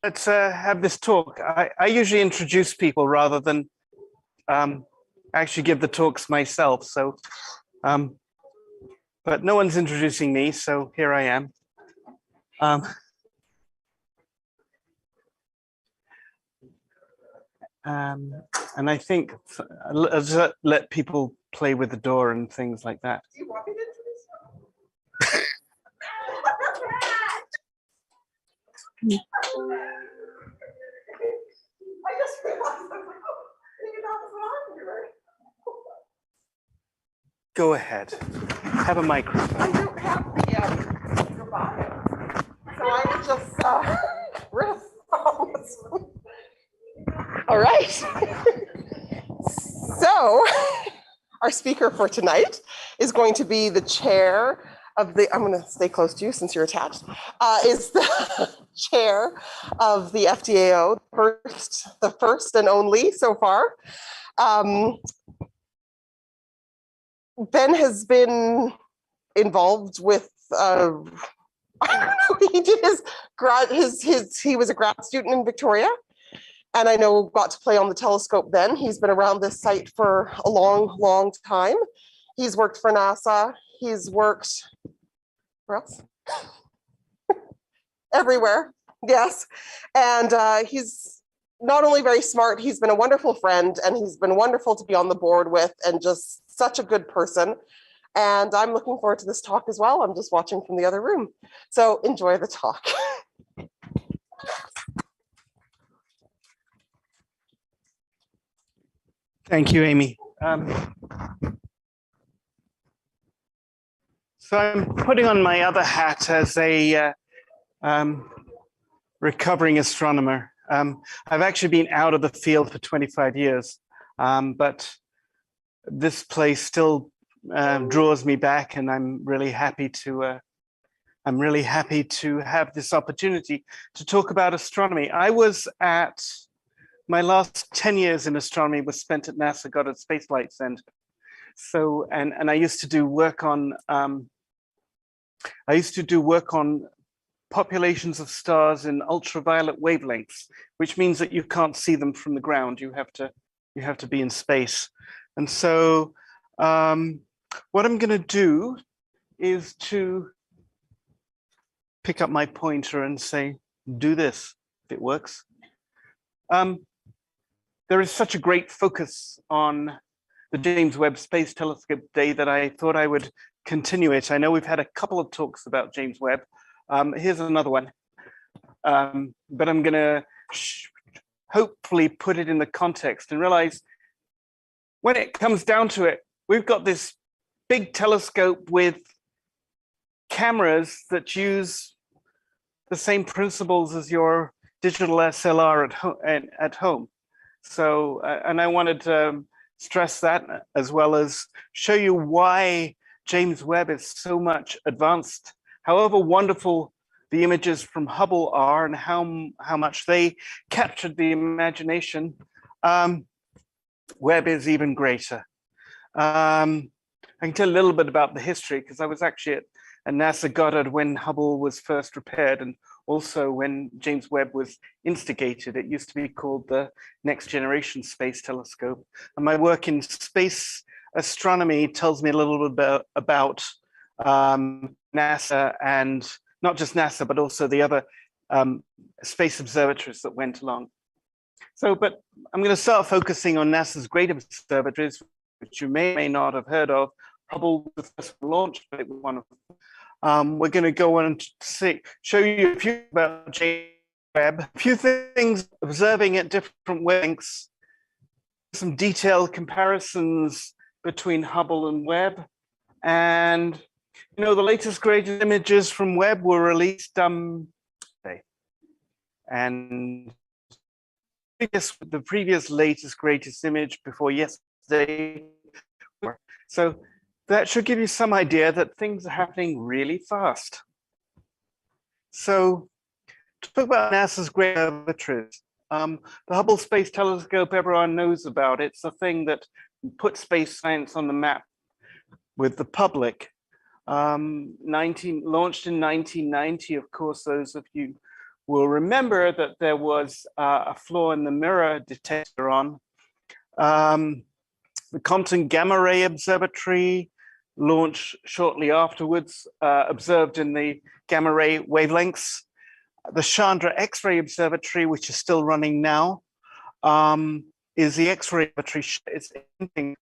Let's have this talk. I usually introduce people rather than actually give the talks myself. So, but no one's introducing me, so here I am. And I think I'll just let people play with the door and things like that. Do you want me to introduce I just realized Go ahead. Have a microphone. I don't have the microphone, so I would just riff on this one. All right. So our speaker for tonight is going to be the chair of the, I'm going to stay close to you since you're attached, is the chair of the FDAO, the first and only so far. Ben has been involved with, I don't know, he did he was a grad student in Victoria, and I know got to play on the telescope then. He's been around this site for a long, long time. He's worked for NASA. He's worked, where else? Everywhere, yes. And he's not only very smart, he's been a wonderful friend, and he's been wonderful to be on the board with, and just such a good person. And I'm looking forward to this talk as well. I'm just watching from the other room. So enjoy the talk. Thank you, Amy. So I'm putting on my other hat as a recovering astronomer. I've actually been out of the field for 25 years, but this place still draws me back, and I'm really happy to have this opportunity to talk about astronomy. My last 10 years in astronomy was spent at NASA Goddard Space Flight Center. So, and I used to do work on populations of stars in ultraviolet wavelengths, which means that you can't see them from the ground. You have to be in space. And so what I'm going to do is to pick up my pointer and say, do this, if it works. There is such a great focus on the James Webb Space Telescope Day that I thought I would continue it. I know we've had a couple of talks about James Webb. Here's another one, but I'm going to hopefully put it in the context and realize when it comes down to it, we've got this big telescope with cameras that use the same principles as your digital SLR at home. So, and I wanted to stress that, as well as show you why James Webb is so much advanced, however wonderful the images from Hubble are and how much they captured the imagination. Webb is even greater. I can tell a little bit about the history, because I was actually at NASA Goddard when Hubble was first repaired, and also when James Webb was instigated. It used to be called the Next Generation Space Telescope. And my work in space astronomy tells me a little bit about NASA, and not just NASA, but also the other space observatories that went along. So, but I'm going to start focusing on NASA's Great Observatories, which you may or may not have heard of. Hubble was the first launch, but it was one of them. We're going to go on and show you a few about James Webb, a few things observing at different wavelengths, some detailed comparisons between Hubble and Webb, and you know, the latest greatest images from Webb were released today, and the previous latest greatest image before yesterday. So that should give you some idea that things are happening really fast. So to talk about NASA's Great Observatories, the Hubble Space Telescope, everyone knows about. It's a thing that put space science on the map with the public. Launched in 1990, of course, those of you will remember that there was a flaw in the mirror detector on. The Compton Gamma Ray Observatory launched shortly afterwards, observed in the gamma ray wavelengths. The Chandra X-ray Observatory, which is still running now, is the X-ray observatory. It's named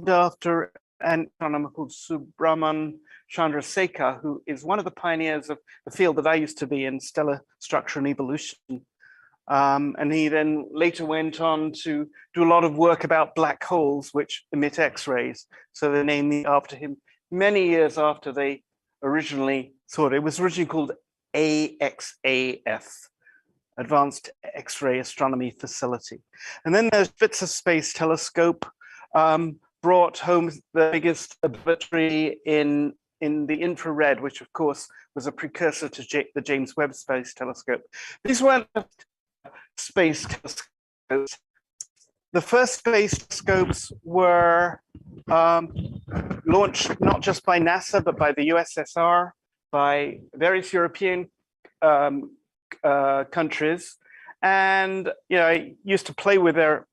after an astronomer called Subrahman Chandrasekhar, who is one of the pioneers of the field that I used to be in, stellar structure and evolution. And he then later went on to do a lot of work about black holes, which emit X-rays. So they named it after him many years after they originally thought. It was originally called AXAF, Advanced X-ray Astronomy Facility. And then there's Spitzer Space Telescope, brought home the biggest observatory in the infrared, which of course was a precursor to the James Webb Space Telescope. These weren't space telescopes. The first space telescopes were launched not just by NASA, but by the USSR, by various European countries, and you know, I used to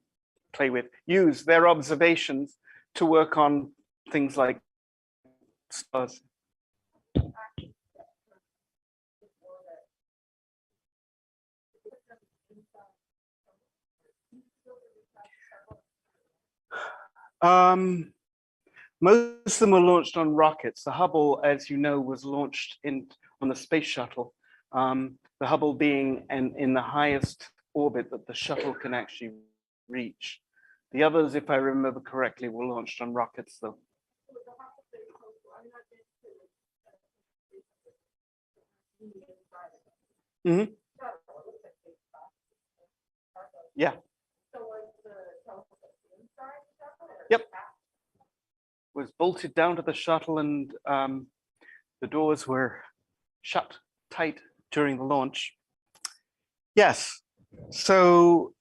use their observations to work on things like stars. Most of them were launched on rockets. The Hubble, as you know, was launched on the space shuttle. The Hubble being in the highest orbit that the shuttle can actually reach. The others, if I remember correctly, were launched on rockets, though. Mm-hmm. Yeah. Yep. Was bolted down to the shuttle, and the doors were shut tight during the launch. Yes. So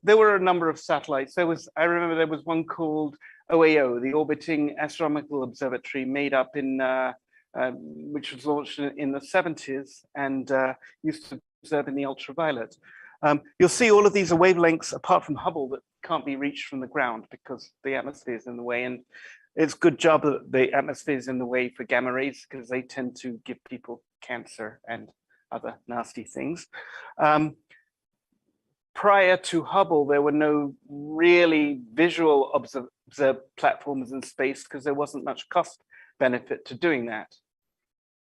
there were a number of satellites. I remember there was one called OAO, the Orbiting Astronomical Observatory, made up in which was launched in the 70s and used to observe in the ultraviolet. You'll see all of these are wavelengths apart from Hubble that can't be reached from the ground because the atmosphere is in the way. And it's a good job that the atmosphere is in the way for gamma rays, because they tend to give people cancer and other nasty things. Prior to Hubble, there were no really visual observed platforms in space because there wasn't much cost benefit to doing that.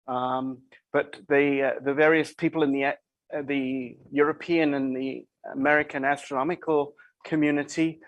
But the various people in the European and the American astronomical community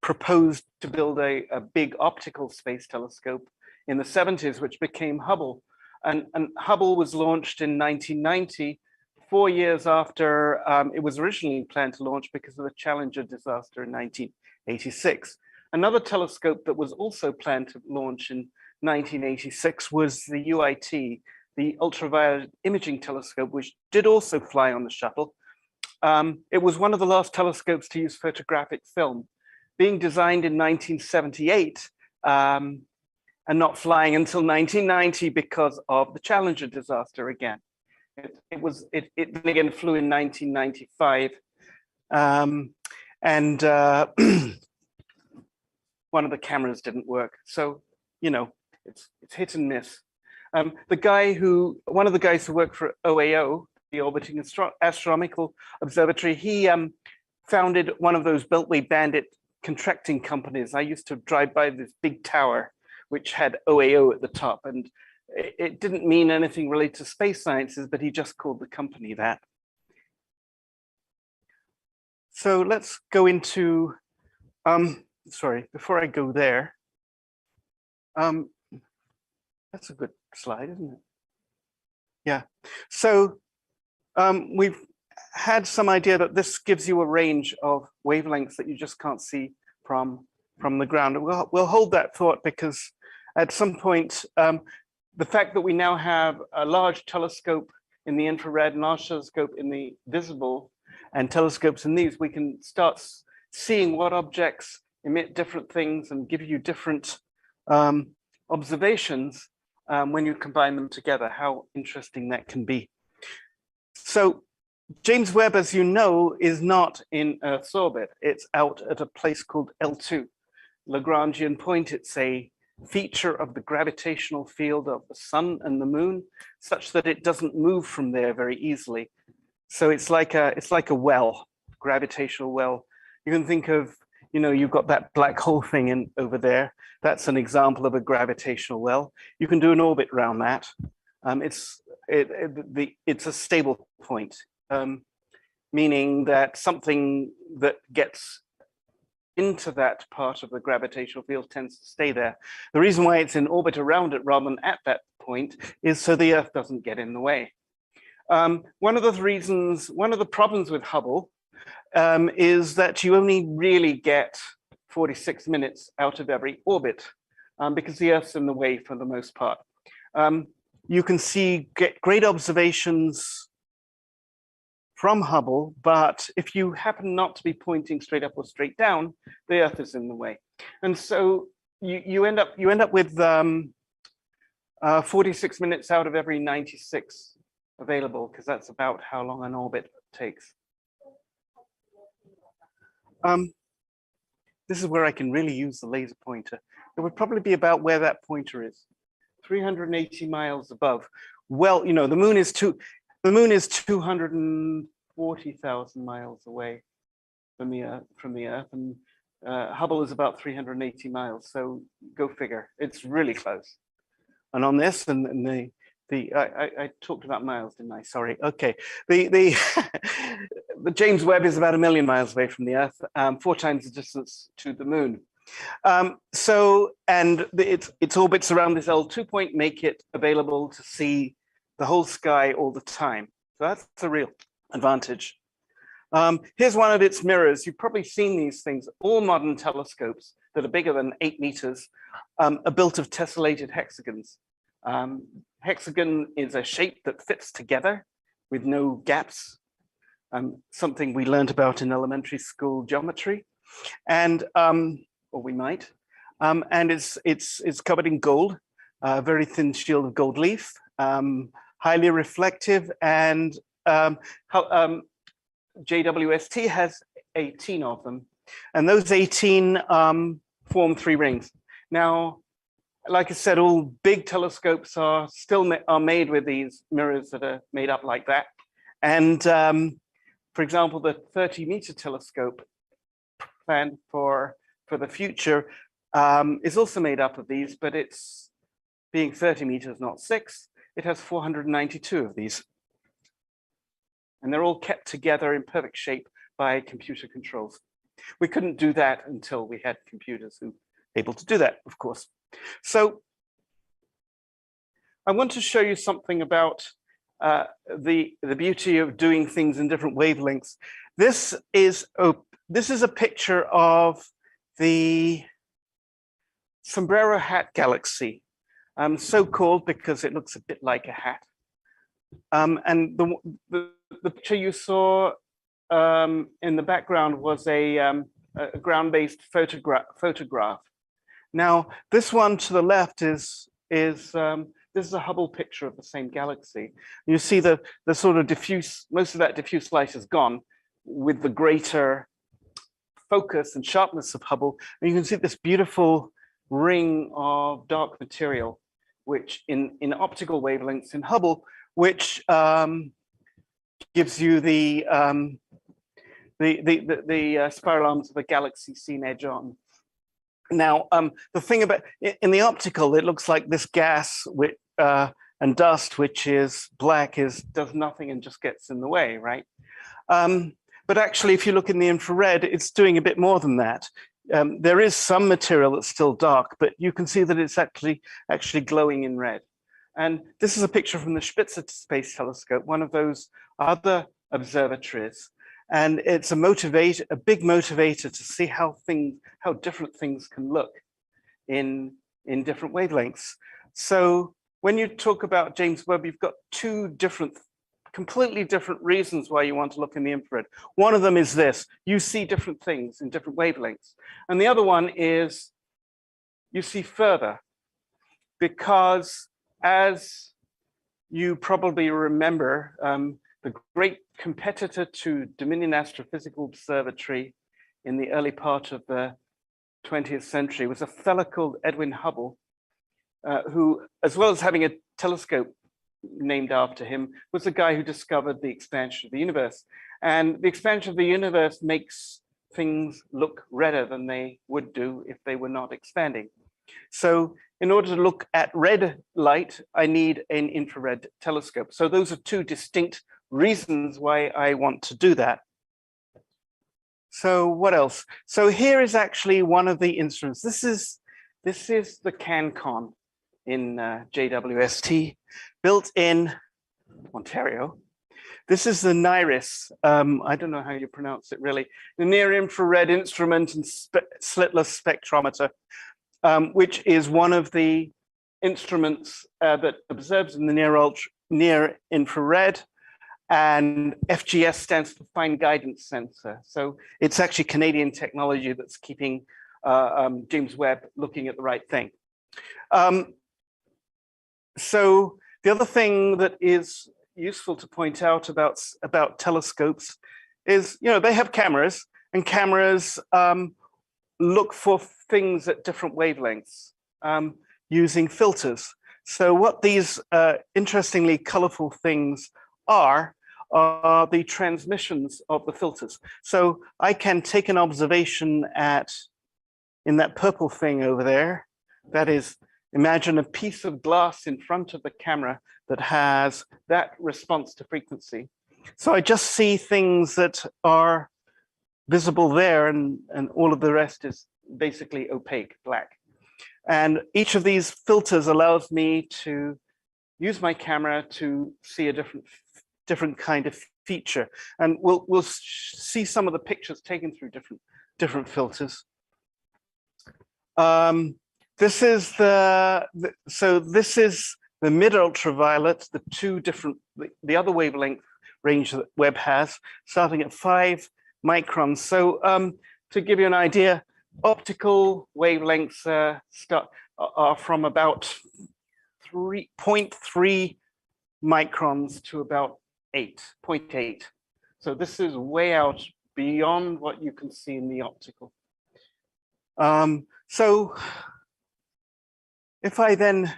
proposed to build a big optical space telescope in the 70s, which became Hubble. And Hubble was launched in 1990, 4 years after it was originally planned to launch because of the Challenger disaster in 1986. Another telescope that was also planned to launch in 1986 was the UIT, the Ultraviolet Imaging Telescope, which did also fly on the shuttle. It was one of the last telescopes to use photographic film, being designed in 1978 and not flying until 1990 because of the Challenger disaster again. It again flew in 1995, and one of the cameras didn't work. So, you know, it's hit and miss. One of the guys who worked for OAO, the Orbiting Astronomical Observatory, he founded one of those Beltway Bandit contracting companies. I used to drive by this big tower, which had OAO at the top, and it didn't mean anything related to space sciences, but he just called the company that. So let's go into, sorry, before I go there, that's a good slide, isn't it? Yeah, so we've had some idea that this gives you a range of wavelengths that you just can't see from the ground. We'll hold that thought, because at some point, the fact that we now have a large telescope in the infrared and large telescope in the visible and telescopes in these, we can start seeing what objects emit different things and give you different observations when you combine them together, how interesting that can be. So James Webb, as you know, is not in Earth's orbit. It's out at a place called L2, Lagrangian point. It's a feature of the gravitational field of the sun and the moon, such that it doesn't move from there very easily. So it's like a well, gravitational well. You can think of, you know, you've got that black hole thing over there. That's an example of a gravitational well. You can do an orbit around that. It's a stable point, meaning that something that gets into that part of the gravitational field tends to stay there. The reason why it's in orbit around it rather than at that point is so the Earth doesn't get in the way. One of the problems with Hubble is that you only really get 46 minutes out of every orbit because the Earth's in the way for the most part. You can get great observations from Hubble, but if you happen not to be pointing straight up or straight down, the Earth is in the way. And so you end up with 46 minutes out of every 96 available, because that's about how long an orbit takes. This is where I can really use the laser pointer. It would probably be about where that pointer is, 380 miles above. Well, you know, the moon is 240,000 miles away from the Earth, and Hubble is about 380 miles. So go figure. It's really close. And on this, and I talked about miles, didn't I? Sorry. Okay. The James Webb is about 1 million miles away from the Earth, 4 times the distance to the moon. Its orbits around this L2 point make it available to see the whole sky all the time. So that's a real advantage. Here's one of its mirrors. You've probably seen these things. All modern telescopes that are bigger than 8 meters are built of tessellated hexagons. Hexagon is a shape that fits together with no gaps, something we learned about in elementary school geometry, and or we might, and it's covered in gold, a very thin shield of gold leaf, highly reflective, and JWST has 18 of them, and those 18 form 3 rings. Now, like I said, all big telescopes are made with these mirrors that are made up like that. And for example, the 30-meter telescope planned for the future is also made up of these, but it's being 30 meters, not 6. It has 492 of these. And they're all kept together in perfect shape by computer controls. We couldn't do that until we had computers who were able to do that, of course. So I want to show you something about the beauty of doing things in different wavelengths. This is a picture of the Sombrero Hat galaxy, so called because it looks a bit like a hat. And the picture you saw in the background was a ground-based photograph. Now, this one to the left is this is a Hubble picture of the same galaxy. You see the sort of diffuse, most of that diffuse light is gone with the greater focus and sharpness of Hubble. And you can see this beautiful ring of dark material, which in optical wavelengths in Hubble, which gives you the spiral arms of a galaxy seen edge on. Now, the thing about in the optical, it looks like this gas and dust, which is black, does nothing and just gets in the way, right? But actually, if you look in the infrared, it's doing a bit more than that. There is some material that's still dark, but you can see that it's actually glowing in red. And this is a picture from the Spitzer Space Telescope, one of those other observatories. And it's a big motivator to see how different things can look in different wavelengths. So when you talk about James Webb, you've got two completely different reasons why you want to look in the infrared. One of them is this: you see different things in different wavelengths. And the other one is you see further, because as you probably remember, the great competitor to Dominion Astrophysical Observatory in the early part of the 20th century was a fellow called Edwin Hubble, who, as well as having a telescope named after him, was the guy who discovered the expansion of the universe. And the expansion of the universe makes things look redder than they would do if they were not expanding. So in order to look at red light, I need an infrared telescope. So those are two distinct reasons why I want to do that. So what else? So here is actually one of the instruments. This is the CanCon in JWST, built in Ontario. This is the NIRIS. I don't know how you pronounce it really. The Near Infrared Instrument and Slitless Spectrometer, which is one of the instruments that observes in the near infrared. And FGS stands for Fine Guidance Sensor. So it's actually Canadian technology that's keeping James Webb looking at the right thing. So the other thing that is useful to point out about telescopes is, they have cameras, and cameras look for things at different wavelengths using filters. So what these interestingly colorful things are the transmissions of the filters. So I can take an observation in that purple thing over there. That is, imagine a piece of glass in front of the camera that has that response to frequency. So I just see things that are visible there, and all of the rest is basically opaque, black. And each of these filters allows me to use my camera to see a different kind of feature. And we'll see some of the pictures taken through different filters. This is this is the mid-ultraviolet, the other wavelength range that Webb has, starting at 5 microns. So to give you an idea, optical wavelengths are from about 0.3 microns to about 0.8. So this is way out beyond what you can see in the optical. So if I then,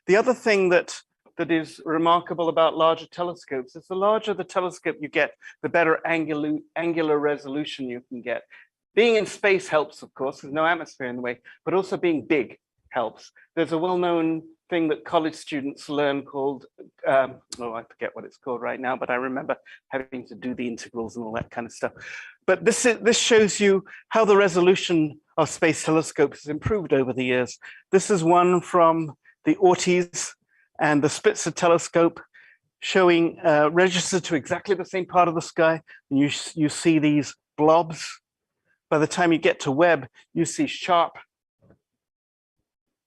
the other thing that is remarkable about larger telescopes is the larger the telescope you get, the better angular resolution you can get. Being in space helps, of course, there's no atmosphere in the way, but also being big helps. There's a well-known thing that college students learn called, oh, I forget what it's called right now, but I remember having to do the integrals and all that kind of stuff. But this shows you how the resolution of space telescopes has improved over the years. This is one from the aughties and the Spitzer telescope, showing registered to exactly the same part of the sky. And you see these blobs. By the time you get to Webb, you see sharp,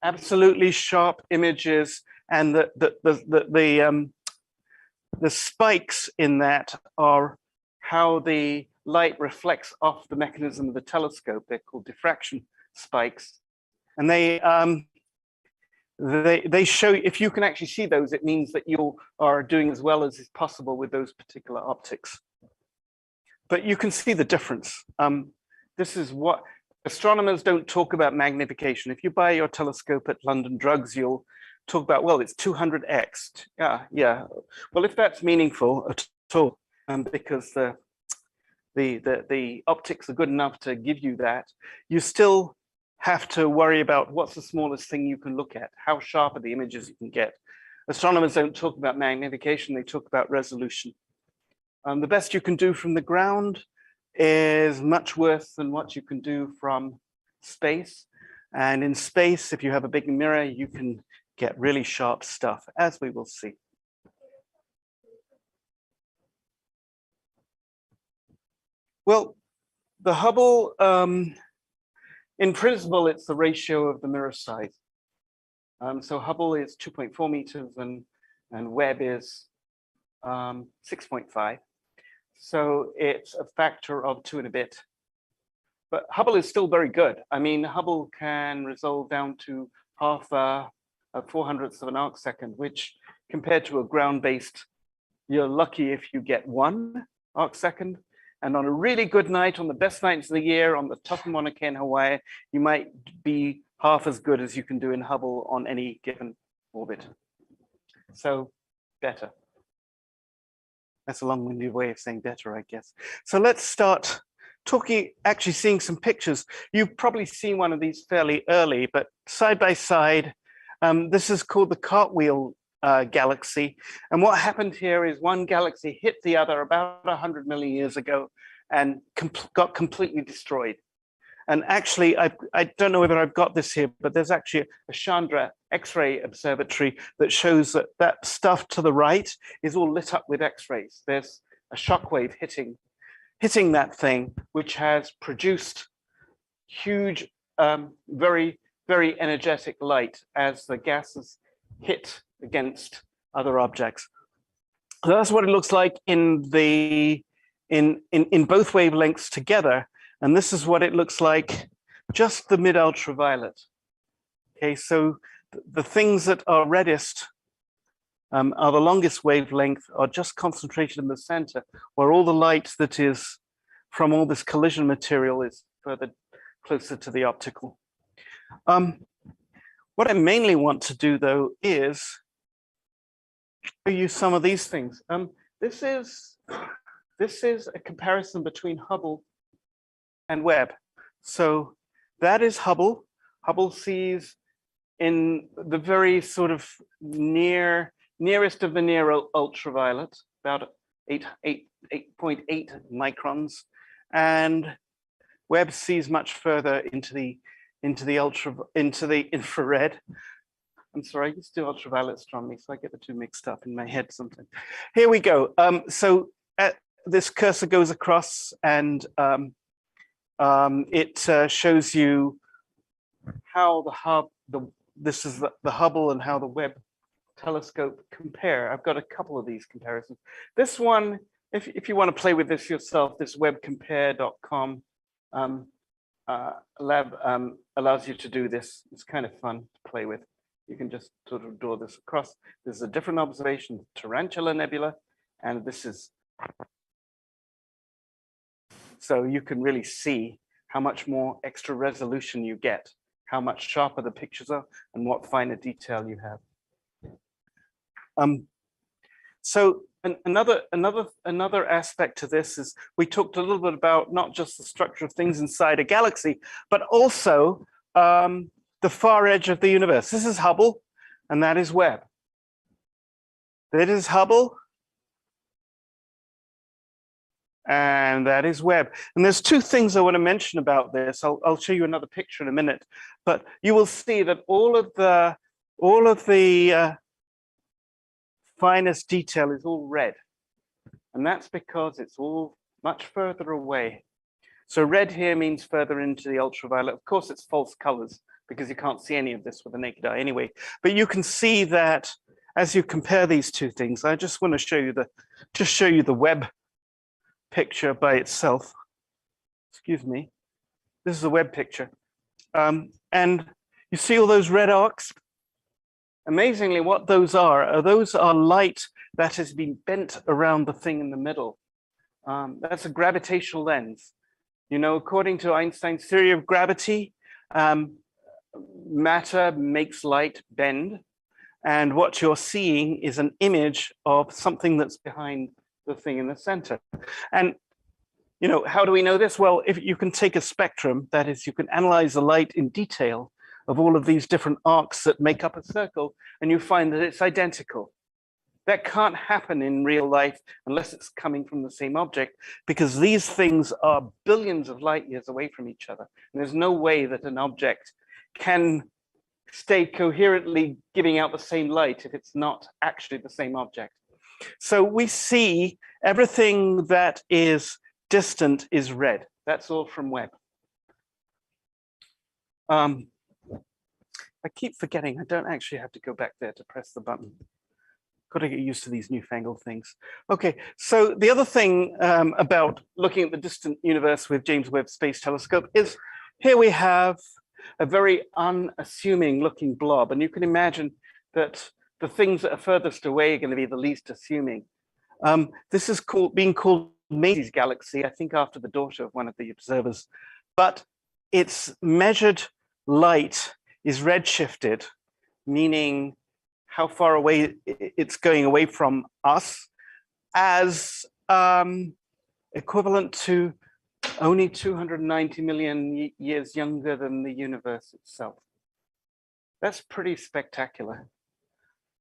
absolutely sharp images, and the spikes in that are how the light reflects off the mechanism of the telescope. They're called diffraction spikes, and they show, if you can actually see those, it means that you are doing as well as is possible with those particular optics. But you can see the difference. This is what astronomers don't talk about magnification. If you buy your telescope at London Drugs, you'll talk about, well, it's 200x. Yeah. Well, if that's meaningful at all, because the optics are good enough to give you that, you still have to worry about what's the smallest thing you can look at, how sharp are the images you can get. Astronomers don't talk about magnification, they talk about resolution. The best you can do from the ground is much worse than what you can do from space. And in space, if you have a big mirror, you can get really sharp stuff, as we will see. Well, the Hubble, in principle, it's the ratio of the mirror size. So Hubble is 2.4 meters and Webb is 6.5. So it's a factor of 2 and a bit. But Hubble is still very good. I mean, Hubble can resolve down to half a 400th of an arc second, which compared to a ground-based, you're lucky if you get 1 arc second. And on a really good night, on the best nights of the year, on the top Mauna Kea in Hawaii, you might be half as good as you can do in Hubble on any given orbit. So better. That's a long-winded way of saying better, I guess. So let's start talking, actually seeing some pictures. You've probably seen one of these fairly early, but side by side, this is called the Cartwheel galaxy. And what happened here is one galaxy hit the other about 100 million years ago and got completely destroyed. And actually, I don't know whether I've got this here, but there's actually a Chandra X-ray observatory that shows that that stuff to the right is all lit up with X-rays. There's a shockwave hitting that thing, which has produced huge, very, very energetic light as the gases hit against other objects. So that's what it looks like in both wavelengths together. And this is what it looks like, just the mid-ultraviolet. Okay, so the things that are reddest are the longest wavelength, are just concentrated in the center, where all the light that is from all this collision material is further closer to the optical. What I mainly want to do, though, is show you some of these things. This is a comparison between Hubble and Webb. So that is Hubble. Hubble sees in the very sort of nearest of the near ultraviolet, about 8.8 microns, and Webb sees much further into the infrared. I'm sorry, I used to do ultraviolet astronomy, so I get the two mixed up in my head sometimes. Here we go. So this cursor goes across, and it shows you how this is the Hubble and how the Webb telescope compare. I've got a couple of these comparisons. This one, if you want to play with this yourself, this webcompare.com lab allows you to do this. It's kind of fun to play with. You can just sort of draw this across. This is a different observation, Tarantula Nebula, and this is, so you can really see how much more extra resolution you get, how much sharper the pictures are, and what finer detail you have. So another aspect to this is we talked a little bit about not just the structure of things inside a galaxy, but also the far edge of the universe. This is Hubble. and that is Webb. That is Hubble, and that is Webb. And there's two things I want to mention about this. I'll show you another picture in a minute, but you will see that all of the finest detail is all red, and that's because it's all much further away. So red here means further into the ultraviolet. Of course, it's false colors because you can't see any of this with the naked eye anyway. But you can see that as you compare these two things, I just want to show you the Webb picture by itself. Excuse me. This is a Webb picture. And you see all those red arcs? Amazingly, what those are light that has been bent around the thing in the middle. That's a gravitational lens. You know, according to Einstein's theory of gravity, matter makes light bend. And what you're seeing is an image of something that's behind the thing in the center. And, you know, how do we know this? Well, if you can take a spectrum, that is, you can analyze the light in detail of all of these different arcs that make up a circle, and you find that it's identical. That can't happen in real life unless it's coming from the same object, because these things are billions of light years away from each other. And there's no way that an object can stay coherently giving out the same light if it's not actually the same object. So we see everything that is distant is red. That's all from Webb. I keep forgetting I don't actually have to go back there to press the button. Got to get used to these newfangled things. Okay, so the other thing about looking at the distant universe with James Webb Space Telescope is here we have a very unassuming looking blob, and you can imagine that the things that are furthest away are going to be the least assuming. This is being called Maisie's galaxy, I think after the daughter of one of the observers, but its measured light is redshifted, meaning how far away it's going away from us, as equivalent to only 290 million years younger than the universe itself. That's pretty spectacular.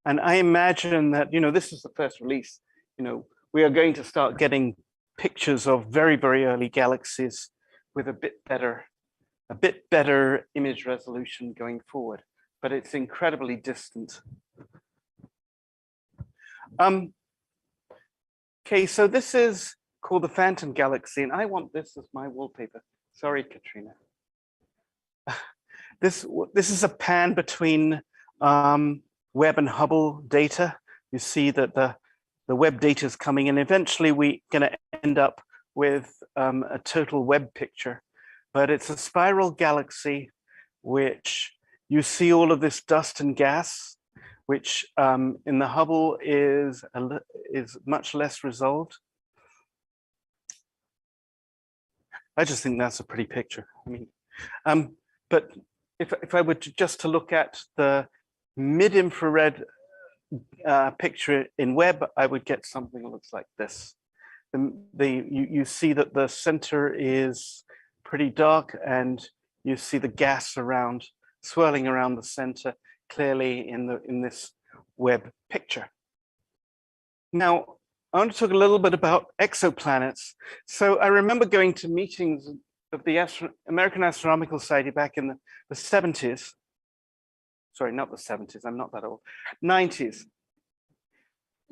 And I imagine that, you know, this is the first release, you know, we are going to start getting pictures of very, very early galaxies with a bit better image resolution going forward, but it's incredibly distant. Okay, so this is called the Phantom Galaxy, and I want this as my wallpaper. Sorry, Katrina. This is a pan between Webb and Hubble data. You see that the Webb data is coming in. Eventually, we're going to end up with a total Webb picture, but it's a spiral galaxy, which you see all of this dust and gas, which in the Hubble is much less resolved. I just think that's a pretty picture. I mean, but if I were just to look at the mid-infrared picture in Webb, I would get something that looks like this. You see that the center is pretty dark, and you see the gas around swirling around the center clearly in this Webb picture. Now, I want to talk a little bit about exoplanets. So I remember going to meetings of the American Astronomical Society back in the 70s. Sorry, not the 70s, I'm not that old. 90s,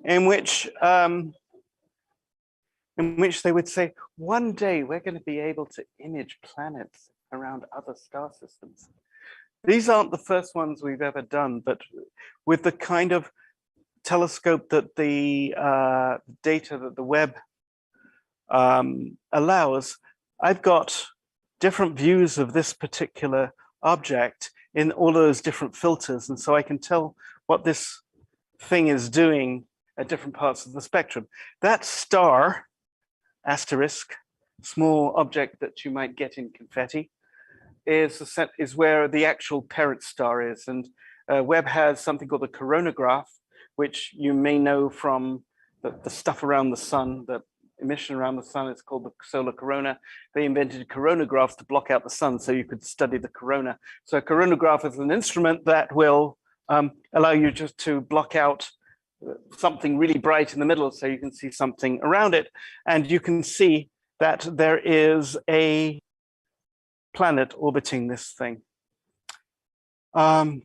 in which they would say, one day we're going to be able to image planets around other star systems. These aren't the first ones we've ever done, but with the kind of telescope that the data that the Webb allows, I've got different views of this particular object in all those different filters, and so I can tell what this thing is doing at different parts of the spectrum. That star, asterisk, small object that you might get in confetti, is where the actual parent star is, and Webb has something called the coronagraph, which you may know from the stuff around the sun, the emission around the sun. It's called the solar corona. They invented coronagraphs to block out the sun so you could study the corona. So a coronagraph is an instrument that will allow you just to block out something really bright in the middle so you can see something around it. And you can see that there is a planet orbiting this thing. But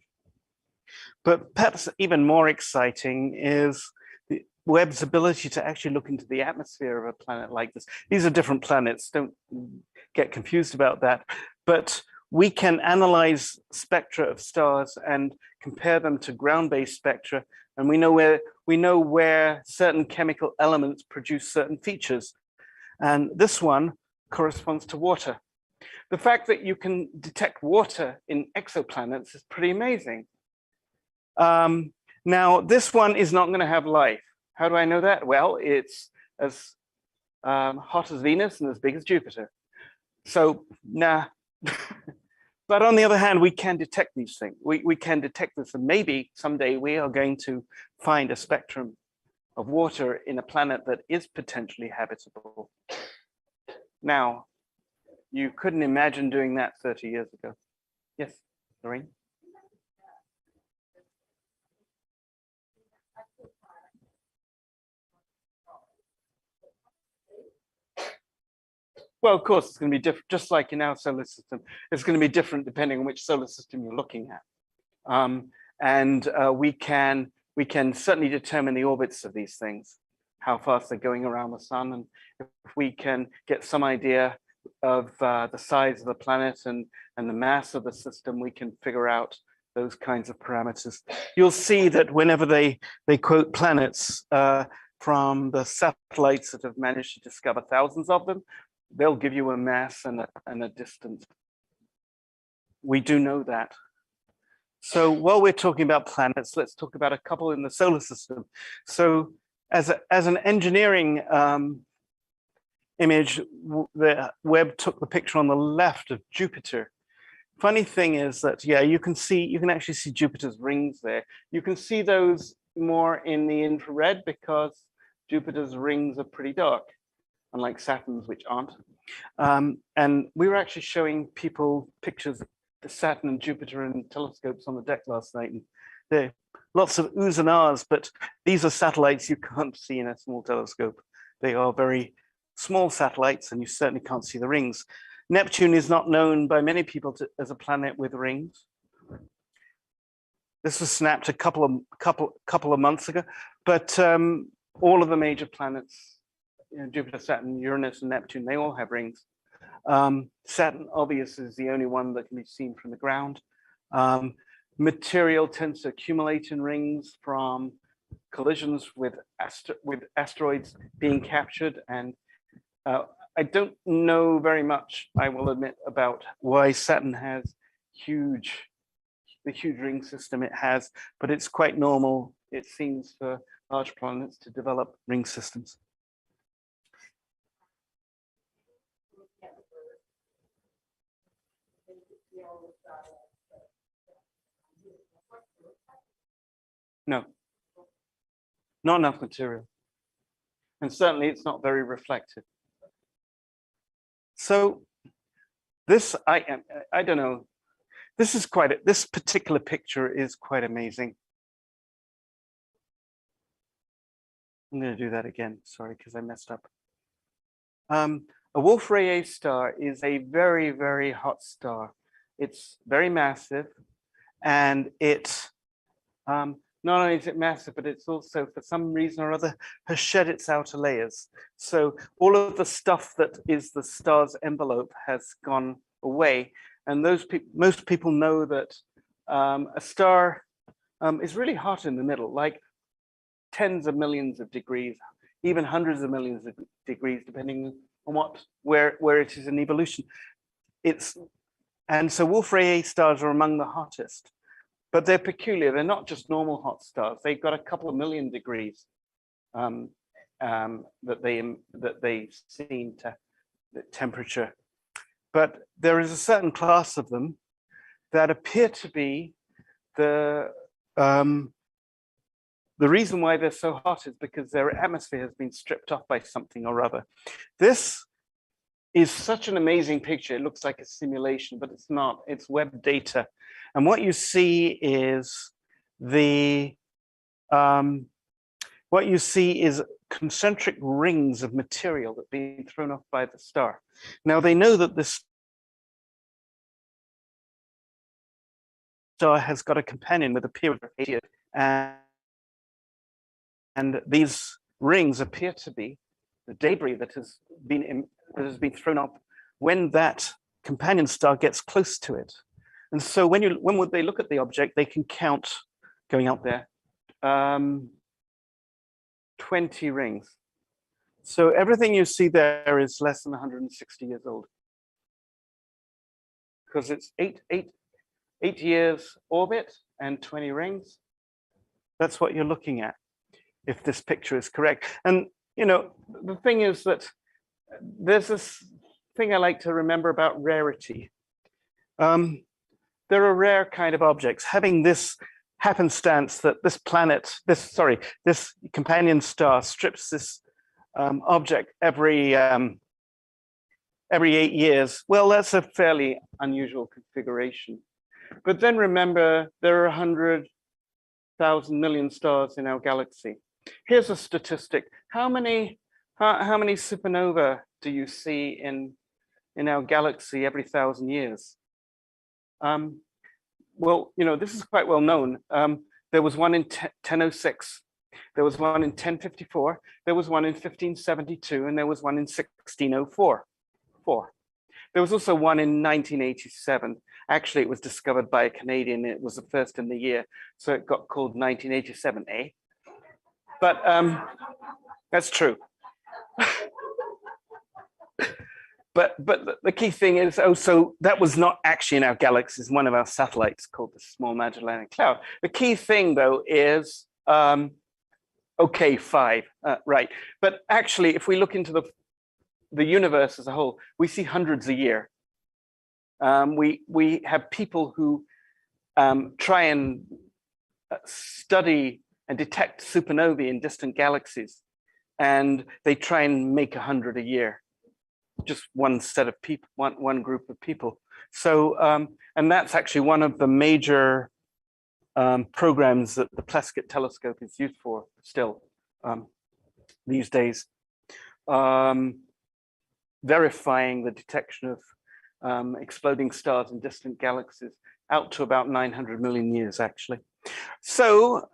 perhaps even more exciting is the Webb's ability to actually look into the atmosphere of a planet like this. These are different planets, don't get confused about that. But we can analyze spectra of stars and compare them to ground-based spectra, and we know where certain chemical elements produce certain features. And this one corresponds to water. The fact that you can detect water in exoplanets is pretty amazing. Now, this one is not going to have life. How do I know that? Well, it's as hot as Venus and as big as Jupiter. So, nah. But on the other hand, we can detect these things. We can detect this, and maybe someday we are going to find a spectrum of water in a planet that is potentially habitable. Now, you couldn't imagine doing that 30 years ago. Yes, Lorraine? Well, of course, it's going to be different, just like in our solar system. It's going to be different depending on which solar system you're looking at. We can certainly determine the orbits of these things, how fast they're going around the sun. And if we can get some idea of the size of the planet and the mass of the system, we can figure out those kinds of parameters. You'll see that whenever they quote planets from the satellites that have managed to discover thousands of them, they'll give you a mass and a distance. We do know that. So while we're talking about planets, let's talk about a couple in the solar system. So as an engineering image, the Webb took the picture on the left of Jupiter. Funny thing is that, yeah, you can actually see Jupiter's rings there. You can see those more in the infrared because Jupiter's rings are pretty dark, unlike Saturn's, which aren't. And we were actually showing people pictures of the Saturn and Jupiter and telescopes on the deck last night. And there are lots of oohs and ahs, but these are satellites you can't see in a small telescope. They are very small satellites, and you certainly can't see the rings. Neptune is not known by many people as a planet with rings. This was snapped a couple of months ago, but all of the major planets, Jupiter, Saturn, Uranus, and Neptune, they all have rings. Saturn, obviously, is the only one that can be seen from the ground. Material tends to accumulate in rings from collisions with asteroids being captured. And I don't know very much, I will admit, about why Saturn has the huge ring system it has, but it's quite normal, it seems, for large planets to develop ring systems. No, not enough material. And certainly it's not very reflective. So this, I don't know, this particular picture is quite amazing. I'm going to do that again, sorry, because I messed up. A Wolf-Rayet star is a very, very hot star. It's very massive, and it not only is it massive, but it's also, for some reason or other, has shed its outer layers. So all of the stuff that is the star's envelope has gone away. And most people know that a star is really hot in the middle, like tens of millions of degrees, even hundreds of millions of degrees, depending on where it is in evolution. And so Wolf-Rayet stars are among the hottest. But they're peculiar. They're not just normal hot stars. They've got a couple of million degrees that they seem to the temperature. But there is a certain class of them that appear to be the reason why they're so hot is because their atmosphere has been stripped off by something or other. This is such an amazing picture. It looks like a simulation, but it's not. It's Webb data. And what you see is the what you see is concentric rings of material that have been thrown off by the star. Now they know that this star has got a companion with a period of 8 years, and these rings appear to be the debris that has been thrown up when that companion star gets close to it. And so when they look at the object, they can count going out there 20 rings. So everything you see there is less than 160 years old, because it's eight years orbit and 20 rings. That's what you're looking at, if this picture is correct. And you know, the thing is that there's this thing I like to remember about rarity. There are rare kind of objects. Having this happenstance that this companion star strips this object every 8 years, well, that's a fairly unusual configuration. But then remember, there are 100,000 million stars in our galaxy. Here's a statistic. How many supernova do you see in our galaxy every 1,000 years? Well, you know, this is quite well known. There was one in 1006, there was one in 1054, there was one in 1572, and there was one in 1604. There was also one in 1987. Actually, it was discovered by a Canadian. It was the first in the year, so it got called 1987A. But that's true. But the key thing is, so that was not actually in our galaxy. It's one of our satellites called the Small Magellanic Cloud. The key thing, though, is okay, 5, right? But actually, if we look into the universe as a whole, we see hundreds a year. We have people who try and study and detect supernovae in distant galaxies, and they try and make 100 a year. Just one set of people, one group of people. So, and that's actually one of the major programs that the Plaskett telescope is used for still these days, verifying the detection of exploding stars in distant galaxies out to about 900 million years, actually. So,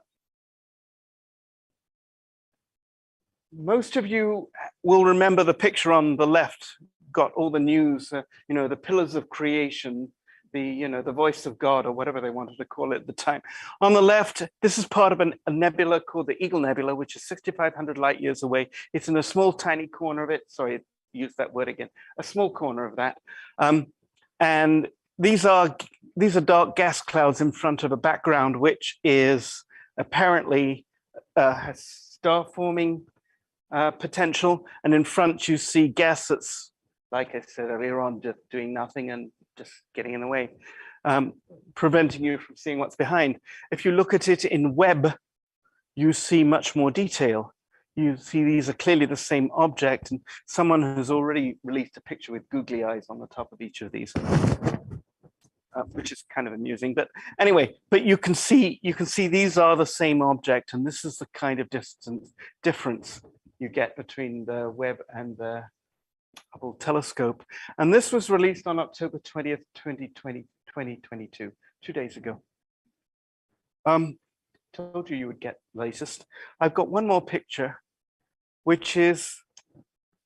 most of you will remember the picture on the left, got all the news, you know, the pillars of creation, the voice of God, or whatever they wanted to call it at the time. On the left, this is part of a nebula called the Eagle Nebula, which is 6,500 light years away. It's in a small, tiny corner of it. Sorry, use that word again. A small corner of that. And these are dark gas clouds in front of a background, which is apparently has star-forming potential, and in front you see gas that's, like I said earlier on, just doing nothing and just getting in the way, preventing you from seeing what's behind. If you look at it in Webb, you see much more detail. You see these are clearly the same object, and someone has already released a picture with googly eyes on the top of each of these, which is kind of amusing. But anyway, but you can see these are the same object, and this is the kind of difference you get between the Webb and the Hubble telescope. And this was released on October 20th, 2022, 2 days ago. Told you would get latest. I've got one more picture, which is,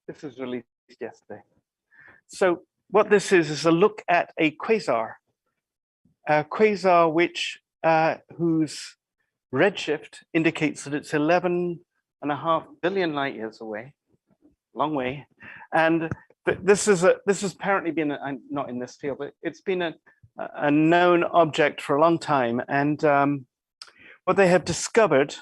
this was released yesterday. So what this is a look at a quasar which whose redshift indicates that it's 11.5 billion light years away, long way. And this has apparently been, not in this field, but it's been a known object for a long time. And what they have discovered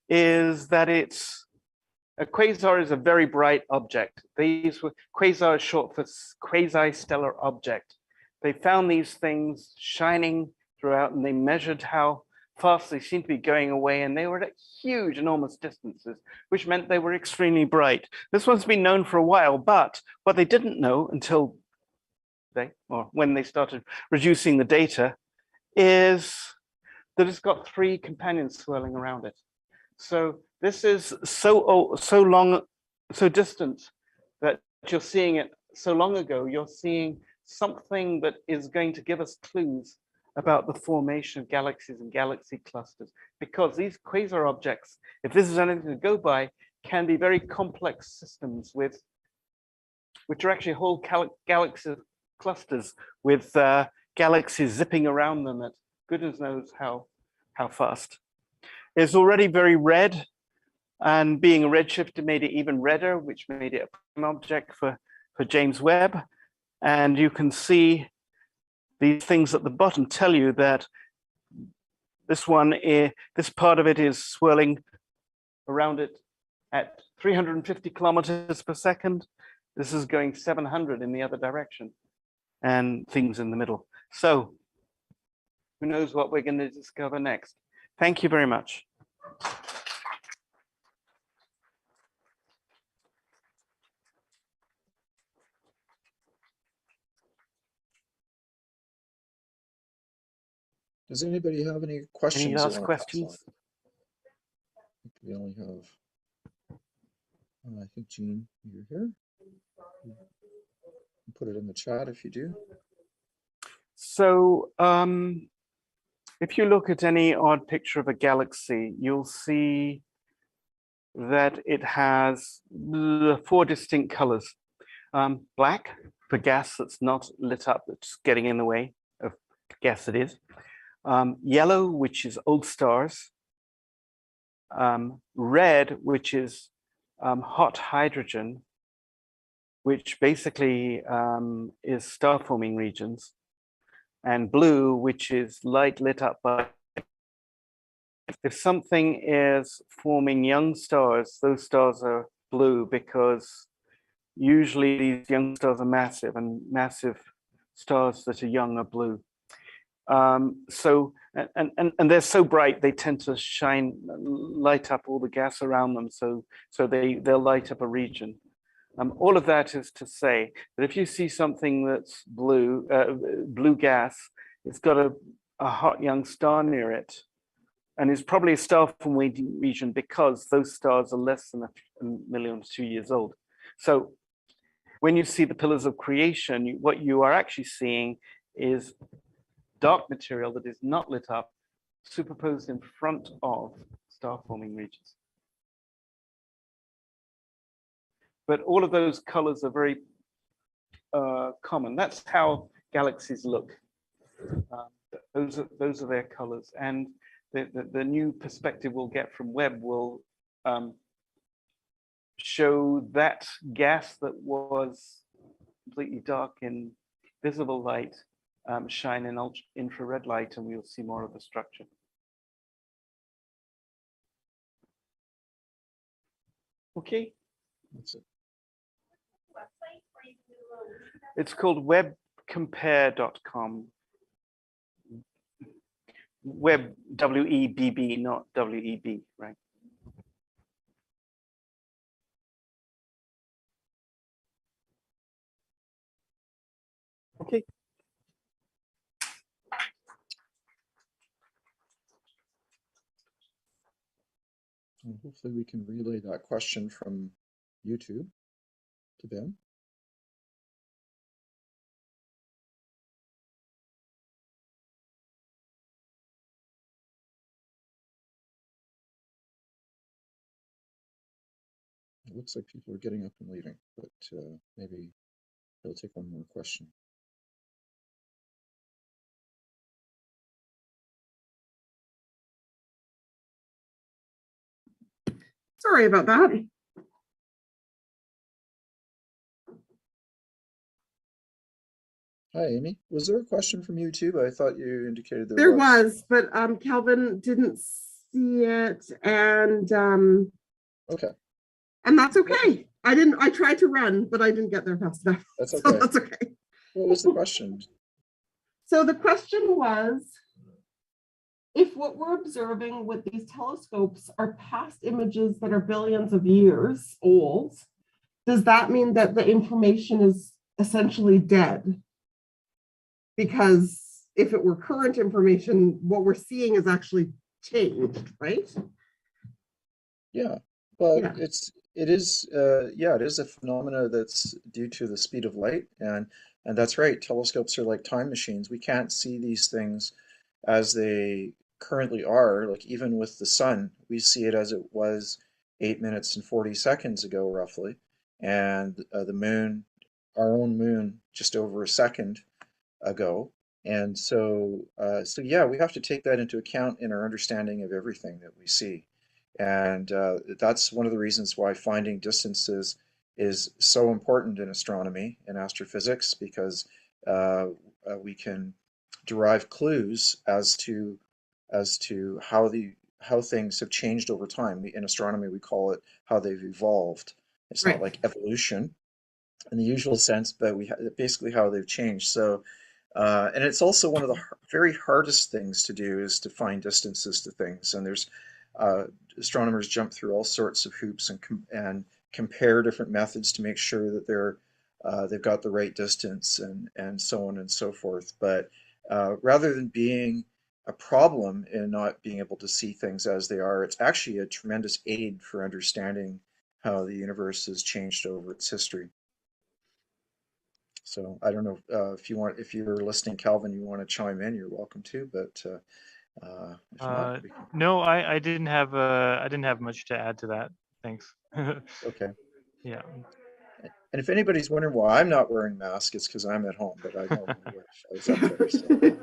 is that a quasar is a very bright object. Quasar is short for quasi-stellar object. They found these things shining throughout, and they measured how fast they seemed to be going away, and they were at huge, enormous distances, which meant they were extremely bright. This one's been known for a while, but what they didn't know until when they started reducing the data is that it's got 3 companions swirling around it. So this is so old, so long, so distant that you're seeing it so long ago. You're seeing something that is going to give us clues about the formation of galaxies and galaxy clusters, because these quasar objects, if this is anything to go by, can be very complex systems with, which are actually whole galaxy clusters with galaxies zipping around them at goodness knows how fast. It's already very red, and being a redshift made it even redder, which made it a prime object for James Webb. And you can see these things at the bottom tell you that this part of it is swirling around it at 350 kilometers per second. This is going 700 in the other direction, and things in the middle. So who knows what we're going to discover next. Thank you very much. Does anybody have any questions? Any last questions? We only have, I think, Jean, you're here. Put it in the chat if you do. So if you look at any odd picture of a galaxy, you'll see that it has 4 distinct colors. Black for gas that's not lit up, that's getting in the way of gas that is. Yellow, which is old stars. Red, which is hot hydrogen, which basically is star-forming regions. And blue, which is light lit up by. If something is forming young stars, those stars are blue because usually these young stars are massive, and massive stars that are young are blue. And they're so bright they tend to light up all the gas around them, so they'll light up a region. All of that is to say that if you see something that's blue, blue gas, it's got a hot young star near it, and it's probably a star-forming region because those stars are less than a million to 2 years old. So when you see the pillars of creation, what you are actually seeing is dark material that is not lit up, superposed in front of star-forming regions. But all of those colors are very common. That's how galaxies look. Those are their colors. And the new perspective we'll get from Webb will show that gas that was completely dark in visible light shine in infrared light, and we'll see more of the structure. Okay. That's it. It's called webcompare.com. Web, W-E-B-B, not W-E-B, right? Okay. And hopefully we can relay that question from YouTube to Ben. It looks like people are getting up and leaving, but maybe they'll take one more question. Sorry about that. Hi, Amy. Was there a question from YouTube? I thought you indicated There was, but Kelvin didn't see it, and okay. And that's okay. I tried to run, but I didn't get there fast enough. That's okay. So that's okay. What was the question? So the question was, if what we're observing with these telescopes are past images that are billions of years old, does that mean that the information is essentially dead? Because if it were current information, what we're seeing is actually changed, right? Yeah, but Yeah. it is yeah, it is a phenomena that's due to the speed of light, and that's right. Telescopes are like time machines. We can't see these things as they currently are. Like even with the sun, we see it as it was 8 minutes and 40 seconds ago, roughly, and the moon, our own moon, just over a second ago. And so yeah, we have to take that into account in our understanding of everything that we see. And that's one of the reasons why finding distances is so important in astronomy and astrophysics, because uh, we can derive clues as to how things have changed over time. In astronomy, we call it how they've evolved. It's not Right. like evolution in the usual sense, but basically how they've changed. So, and it's also one of the very hardest things to do is to find distances to things. And there's uh, astronomers jump through all sorts of hoops and compare different methods to make sure that they've got the right distance and so on and so forth. But rather than being a problem in not being able to see things as they are, it's actually a tremendous aid for understanding how the universe has changed over its history. So I don't know if you're listening, Calvin, you want to chime in, you're welcome to, but if not, we can. No, I didn't have much to add to that. Thanks. Okay. Yeah. And if anybody's wondering why I'm not wearing mask, it's because I'm at home, but I normally wear shows up there. So,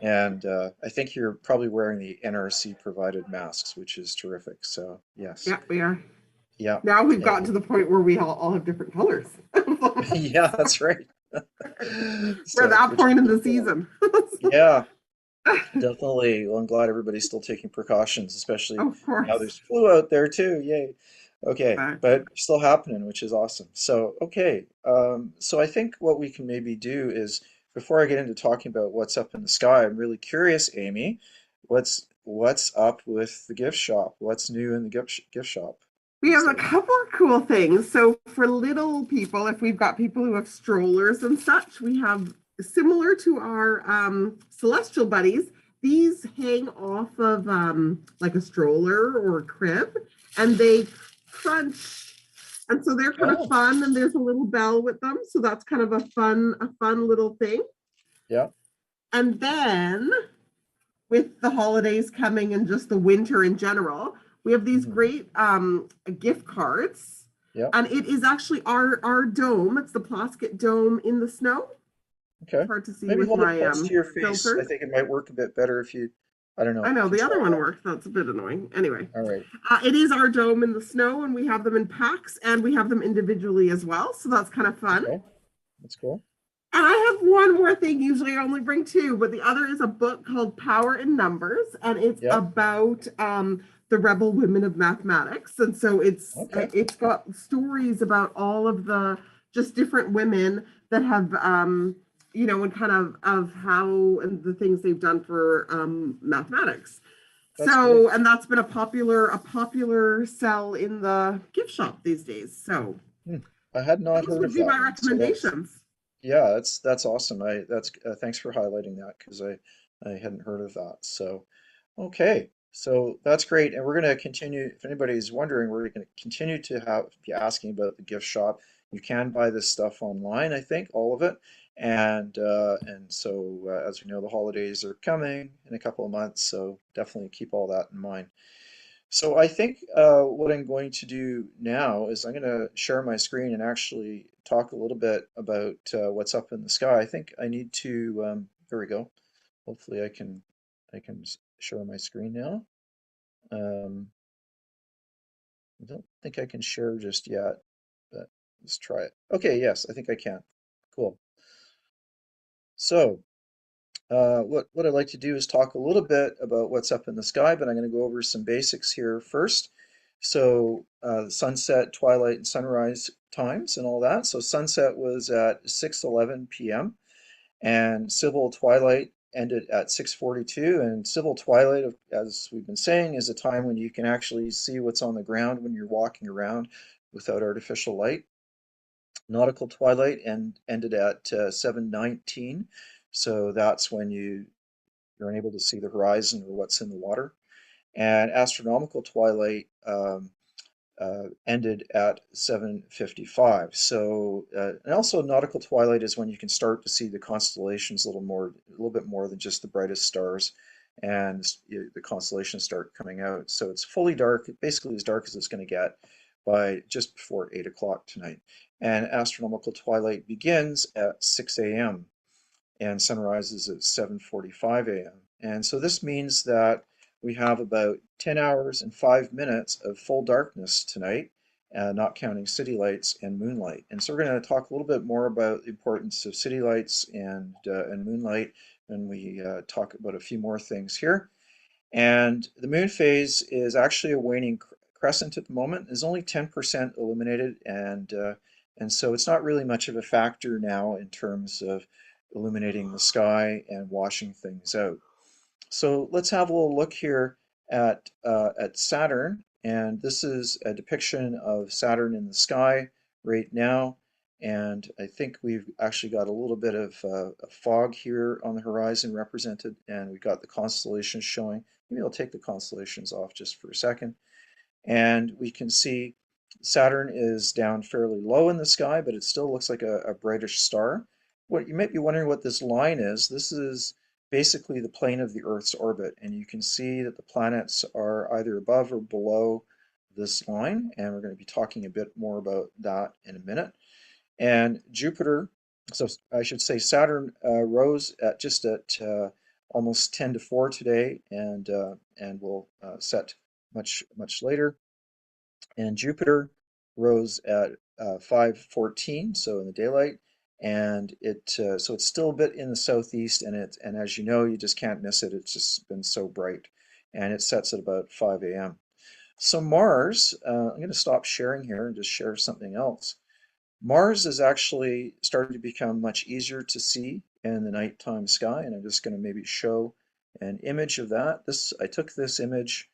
and I think you're probably wearing the NRC provided masks, which is terrific. So yes, Yeah, we are. yeah, Now we've gotten and to the point where we all have different colors. yeah, that's right. We're at So, that which is point in the pretty cool. season. Yeah. Definitely. Well, I'm glad everybody's still taking precautions, especially Of now course. there's flu out there too. Yay. Okay, but still happening, which is awesome. So, okay. So I think what we can maybe do is before I get into talking about what's up in the sky, I'm really curious, Amy, what's up with the gift shop? What's new in the gift shop We these have a days? couple of cool things. So for little people, if we've got people who have strollers and such, we have similar to our celestial buddies. These hang off of like a stroller or a crib, and they crunch, and so they're kind of Oh, fun. And there's a little bell with them, so that's kind of a fun little thing. yeah. And then with the holidays coming and just the winter in general, we have these Hmm. great gift cards. Yeah. And it is actually our dome. It's the Plaskett Dome in the snow. It's Okay. hard to see Maybe with hold it my close to your face. I filters. think it might work a bit better if you, I don't I know, know if you the try other one that. worked. That's a bit annoying. Anyway, All right. it is our dome in the snow, and we have them in packs, and we have them individually as well. So that's kind of fun. Okay. That's cool. And I have one more thing. Usually I only bring two, but the other is a book called Power in Numbers, and it's Yeah. about the rebel women of mathematics. And so Okay. it's got stories about all of the just different women that have and kind of how and the things they've done for mathematics. That's great. So, and that's been a popular sell in the gift shop these days. So Hmm. I had not those heard would of be that my one. So that's, recommendations. yeah, that's awesome. That's thanks for highlighting that because I hadn't heard of that. So, okay. So that's great. And we're going to continue. If anybody's wondering, we're going to continue to be asking about the gift shop. You can buy this stuff online, I think, all of it. And so as we know, the holidays are coming in a couple of months, so definitely keep all that in mind. So I think what I'm going to do now is I'm going to share my screen and actually talk a little bit about what's up in the sky. I think I need to, there we go. Hopefully I can share my screen now. Um, I don't think I can share just yet, but let's try it. Okay, yes, I think I can. Cool. So what I'd like to do is talk a little bit about what's up in the sky, but I'm going to go over some basics here first. So sunset, twilight, and sunrise times and all that. So sunset was at 6:11 p.m. and civil twilight ended at 6:42. And civil twilight, as we've been saying, is a time when you can actually see what's on the ground when you're walking around without artificial light. Nautical twilight ended at 7:19. So that's when you're unable to see the horizon or what's in the water. And astronomical twilight ended at 7:55. So, and also nautical twilight is when you can start to see the constellations a little bit more than just the brightest stars, and the constellations start coming out. So it's fully dark, basically as dark as it's going to get by just before 8 o'clock tonight. And astronomical twilight begins at 6 a.m. and sunrise is at 7:45 a.m. And so this means that we have about 10 hours and 5 minutes of full darkness tonight, not counting city lights and moonlight. And so we're going to talk a little bit more about the importance of city lights and moonlight when we talk about a few more things here. And the moon phase is actually a waning crescent at the moment. It's only 10% illuminated, and so it's not really much of a factor now in terms of illuminating the sky and washing things out. So let's have a little look here at Saturn, and this is a depiction of Saturn in the sky right now. And I think we've actually got a little bit of a fog here on the horizon represented, and we've got the constellations showing. Maybe I'll take the constellations off just for a second. And we can see Saturn is down fairly low in the sky, but it still looks like a brightish star. What you might be wondering what this line is, this is basically the plane of the Earth's orbit, and you can see that the planets are either above or below this line, and we're going to be talking a bit more about that in a minute. And Jupiter, so I should say Saturn rose at almost 10 to 4 today, and will set much later. And Jupiter rose at 5:14, so in the daylight, and so it's still a bit in the southeast, and as you know, you just can't miss it. It's just been so bright, and it sets at about 5 a.m. So Mars, I'm going to stop sharing here and just share something else. Mars is actually starting to become much easier to see in the nighttime sky, and I'm just going to maybe show an image of that. I took this image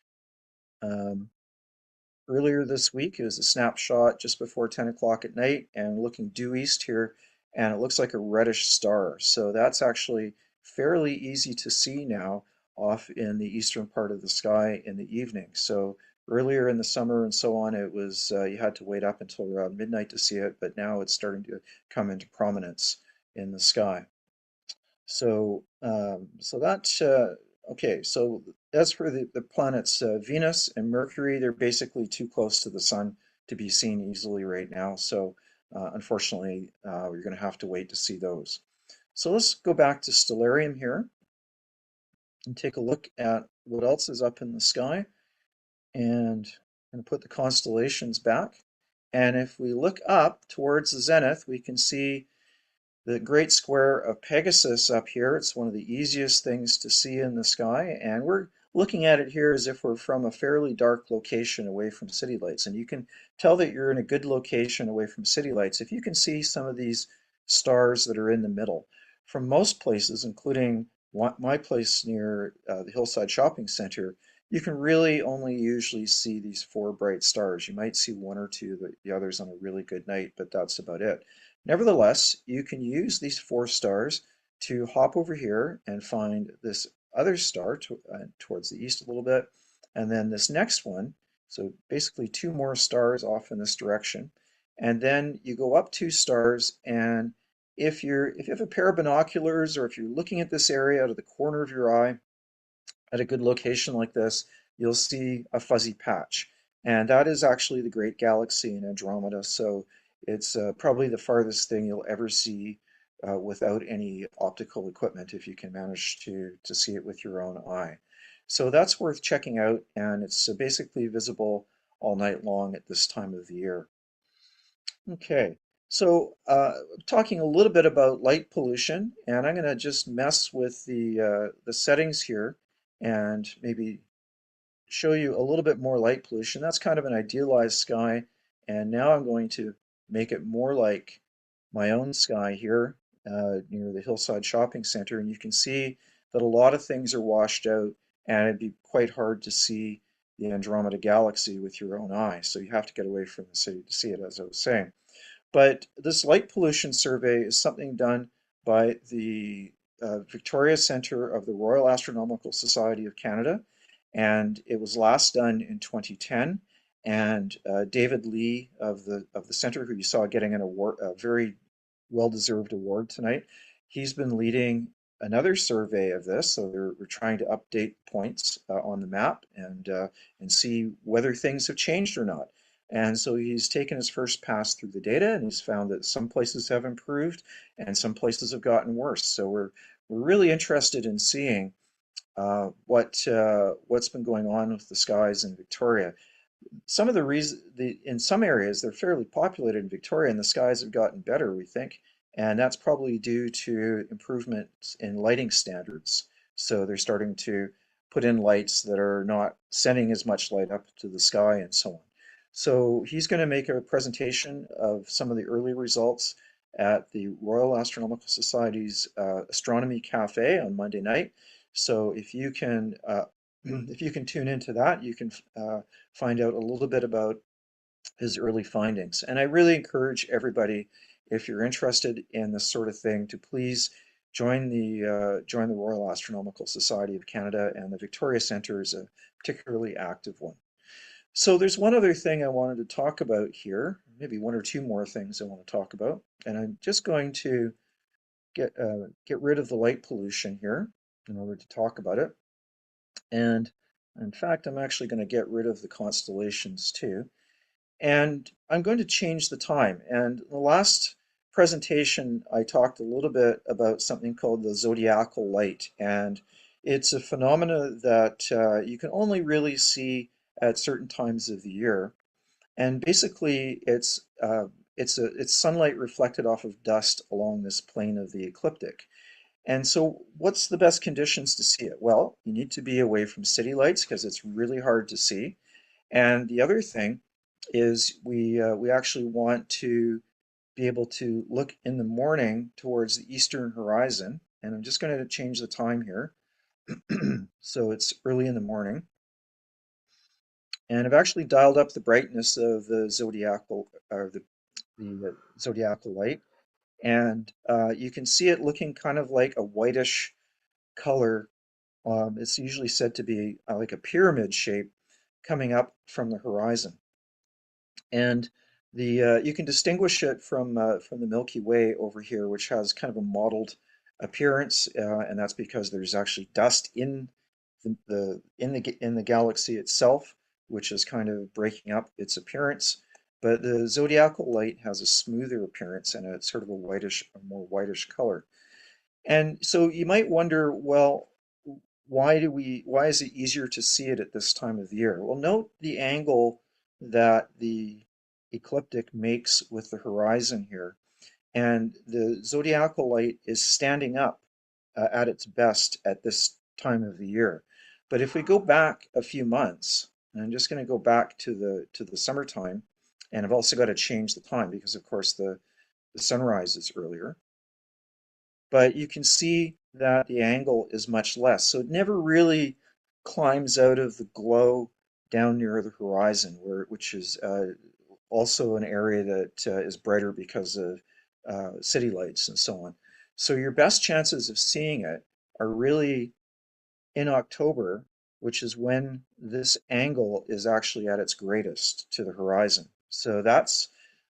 earlier this week. It was a snapshot just before 10 o'clock at night, and looking due east here, and it looks like a reddish star. So that's actually fairly easy to see now off in the eastern part of the sky in the evening. So earlier in the summer and so on, it was you had to wait up until around midnight to see it, but now it's starting to come into prominence in the sky. So okay. So as for the planets Venus and Mercury, they're basically too close to the sun to be seen easily right now. So unfortunately, you're going to have to wait to see those. So let's go back to Stellarium here and take a look at what else is up in the sky. And I'm going to put the constellations back. And if we look up towards the zenith, we can see the great square of Pegasus up here. It's one of the easiest things to see in the sky, and we're looking at it here as if we're from a fairly dark location away from city lights. And you can tell that you're in a good location away from city lights if you can see some of these stars that are in the middle. From most places, including my place near the Hillside Shopping Center, you can really only usually see these 4 bright stars. You might see 1 or 2, the others on a really good night, but that's about it. Nevertheless, you can use these 4 stars to hop over here and find this other star towards the east a little bit, and then this next one. So basically 2 more stars off in this direction, and then you go up 2 stars, and if you have a pair of binoculars, or if you're looking at this area out of the corner of your eye at a good location like this, you'll see a fuzzy patch, and that is actually the Great Galaxy in Andromeda. So it's probably the farthest thing you'll ever see without any optical equipment, if you can manage to see it with your own eye. So that's worth checking out, and it's basically visible all night long at this time of the year. Okay, so talking a little bit about light pollution, and I'm going to just mess with the settings here and maybe show you a little bit more light pollution. That's kind of an idealized sky, and now I'm going to make it more like my own sky here near the Hillside Shopping Center, and you can see that a lot of things are washed out, and it'd be quite hard to see the Andromeda Galaxy with your own eye, so you have to get away from the city to see it, as I was saying. But this light pollution survey is something done by the Victoria Centre of the Royal Astronomical Society of Canada, and it was last done in 2010. And David Lee of the center, who you saw getting an award, a very well-deserved award tonight, he's been leading another survey of this. So we're trying to update points on the map and see whether things have changed or not. And so he's taken his first pass through the data, and he's found that some places have improved and some places have gotten worse. So we're really interested in seeing what's been going on with the skies in Victoria. Some of the reasons, in some areas, they're fairly populated in Victoria, and the skies have gotten better, we think. And that's probably due to improvements in lighting standards. So they're starting to put in lights that are not sending as much light up to the sky and so on. So he's going to make a presentation of some of the early results at the Royal Astronomical Society's Astronomy Cafe on Monday night. So if you can tune into that, you can find out a little bit about his early findings. And I really encourage everybody, if you're interested in this sort of thing, to please join the Royal Astronomical Society of Canada, and the Victoria Centre is a particularly active one. So there's one other thing I wanted to talk about here, maybe one or two more things I want to talk about, and I'm just going to get rid of the light pollution here in order to talk about it. And in fact, I'm actually going to get rid of the constellations too. And I'm going to change the time. And the last presentation, I talked a little bit about something called the zodiacal light. And it's a phenomena that you can only really see at certain times of the year. And basically, it's sunlight reflected off of dust along this plane of the ecliptic. And so what's the best conditions to see it? Well, you need to be away from city lights because it's really hard to see. And the other thing is we actually want to be able to look in the morning towards the eastern horizon. And I'm just going to change the time here. So it's early in the morning. And I've actually dialed up the brightness of the zodiacal, or the zodiacal light. And you can see it looking kind of like a whitish color. It's usually said to be like a pyramid shape coming up from the horizon. And you can distinguish it from the Milky Way over here, which has kind of a mottled appearance, and that's because there's actually dust in the galaxy itself, which is kind of breaking up its appearance. But the zodiacal light has a smoother appearance and a sort of a more whitish color. And so you might wonder, well, why is it easier to see it at this time of year? Well, note the angle that the ecliptic makes with the horizon here. And the zodiacal light is standing up at its best at this time of the year. But if we go back a few months, and I'm just going to go back to the summertime, and I've also got to change the time because, of course, the sunrise is earlier. But you can see that the angle is much less. So it never really climbs out of the glow down near the horizon, which is also an area that is brighter because of city lights and so on. So your best chances of seeing it are really in October, which is when this angle is actually at its greatest to the horizon. So that's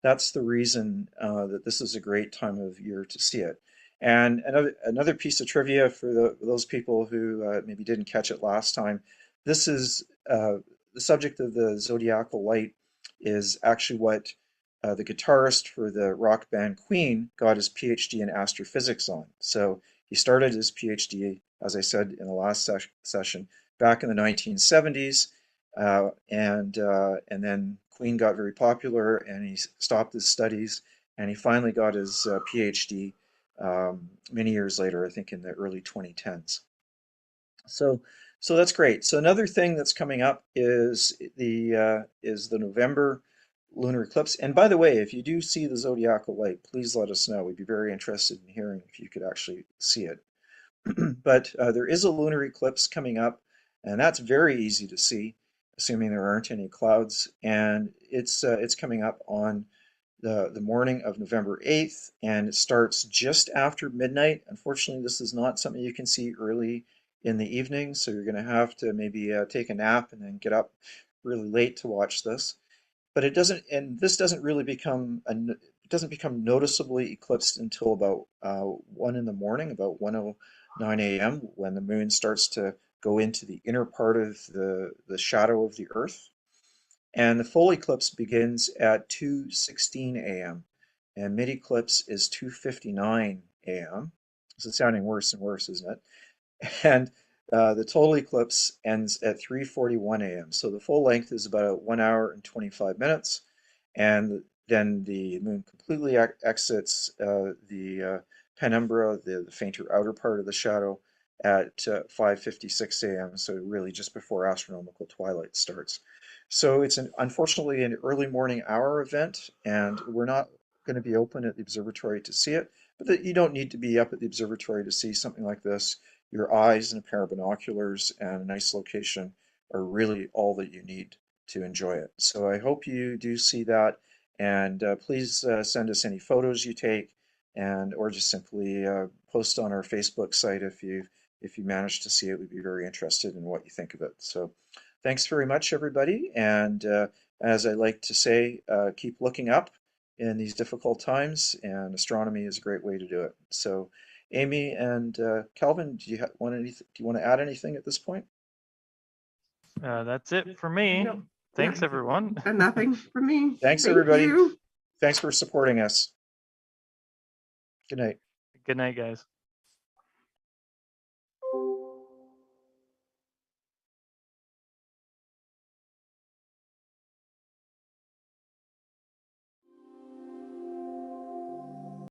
the reason that this is a great time of year to see it. And another piece of trivia for those people who maybe didn't catch it last time, this is the subject of the zodiacal light is actually what the guitarist for the rock band Queen got his PhD in astrophysics on. So he started his PhD, as I said in the last session, back in the 1970s, and then Queen got very popular, and he stopped his studies, and he finally got his PhD many years later, I think in the early 2010s. So that's great. So another thing that's coming up is the November lunar eclipse. And by the way, if you do see the zodiacal light, please let us know. We'd be very interested in hearing if you could actually see it. But there is a lunar eclipse coming up, and that's very easy to see, assuming there aren't any clouds. And it's coming up on the morning of November 8th, and it starts just after midnight. Unfortunately, this is not something you can see early in the evening, so you're going to have to maybe take a nap and then get up really late to watch this. But it doesn't, and this doesn't really become it doesn't become noticeably eclipsed until about 1 in the morning, about 1:09 a.m., when the moon starts to go into the inner part of the shadow of the Earth. And the full eclipse begins at 2:16 a.m. and mid eclipse is 2:59 a.m. This is sounding worse and worse, isn't it? And the total eclipse ends at 3:41 a.m. So the full length is about 1 hour and 25 minutes. And then the moon completely exits the penumbra, the fainter outer part of the shadow, at 5:56 a.m. So really just before astronomical twilight starts. So it's unfortunately an early morning hour event, and we're not going to be open at the observatory to see it. But you don't need to be up at the observatory to see something like this. Your eyes and a pair of binoculars and a nice location are really all that you need to enjoy it. So I hope you do see that, and please send us any photos you take, and or just simply post on our Facebook site if you manage to see it. We'd be very interested in what you think of it. So thanks very much, everybody, and as I like to say, keep looking up in these difficult times, and astronomy is a great way to do it. So Amy and Calvin, do you want to add anything at this point? That's it for me. Nope. Thanks, everyone. And nothing from me. Thanks, Thank everybody. you. Thanks for supporting us. Good night. Good night, guys.